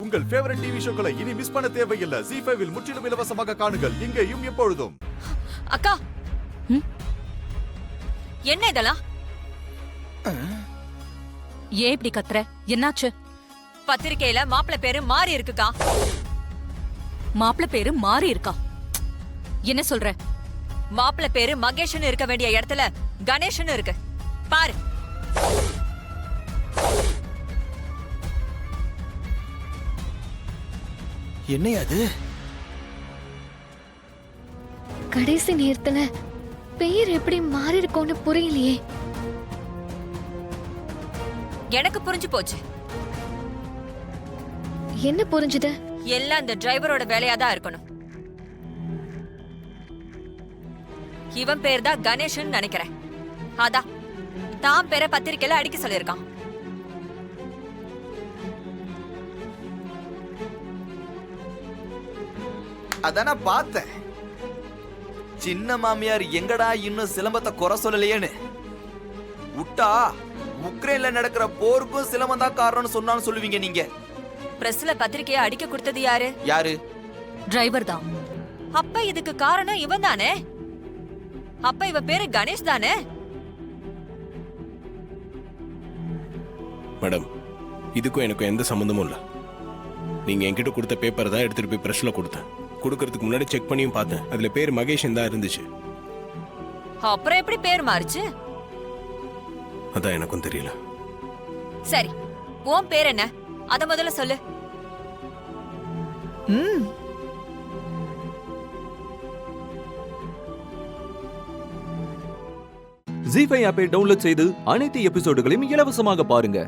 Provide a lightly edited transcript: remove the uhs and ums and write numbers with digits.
உங்கள் favourite TV ஷோக்களை இனி miss பண்ண தேவையில்லை. ZEE5 இல் முற்றிலும் இலவசமாக காணுங்கள், இங்கேயும் எப்பொழுதும். அக்கா, என்ன இதெல்லாம்? ஏன் இப்படி கத்துற? என்னாச்சு? பத்திரிக்கையில மாப்பிள்ளை பேரு மாறி இருக்குக்கா. மாப்பிள்ளை பேரு மாறி இருக்கா? என்ன சொல்ற? மாப்பிள்ளை பேரு மகேஷ்னு இருக்க வேண்டிய இடத்துல கணேஷ்னு இருக்கு. பாரு. என்னையாது? கடைசி நேரத்துல பெயர் எப்படி மாறி இருக்கும்னு புரியலையே. எனக்கு புரிஞ்சு போச்சு. என்ன புரிஞ்சுது? எல்லாம் இந்த டிரைவரோட வேலையாதான் இருக்கணும். இவன் பேர் தான் கணேஷ்னு நினைக்கிறேன். அதான் தான் பேரை பத்திரிக்கையில அடிக்க சொல்லியிருக்கான். அதான பார்த்தேன். சின்ன மாமியார் எங்கடா இன்னும் சிலம்பத்தை குறை சொல்லலையேன்னு விட்டா உக்ரைன்ல நடக்கிற போருக்கும் சிலம்பம் தான் காரணம்னு சொன்னாலும் சொல்லுவீங்க நீங்க. பிரஸ்ல பத்திரிக்கையை அடிக்க கொடுத்தது யாரு? யாரு? டிரைவர் தான். அப்ப இதுக்கு காரணம் இவன் தானே? அப்ப இவன் பேரு கணேஷ் தானே? மேடம், இதுக்கும் எனக்கும் எந்த சம்பந்தமும் இல்லை. நீங்க என்கிட்ட கொடுத்த பேப்பர் தான் எடுத்துட்டு போய் பிரஸ்ல கொடுத்தேன். கொடுக்கறதுக்கு முன்னாடி செக் பண்ணியும் பார்த்தேன். அதுல பேர் மகேஷன் தான் இருந்துச்சு. அப்புறம் எப்படி பேர் மாறுச்சு? அதான் எனக்கும் தெரியல. சரி, உன் பேர் என்ன? அத முதல்ல சொல்லு. ZEE5 ஆப்பை டவுன்லோட் செய்து அனைத்து எபிசோடுகளையும் இலவசமாக பாருங்க.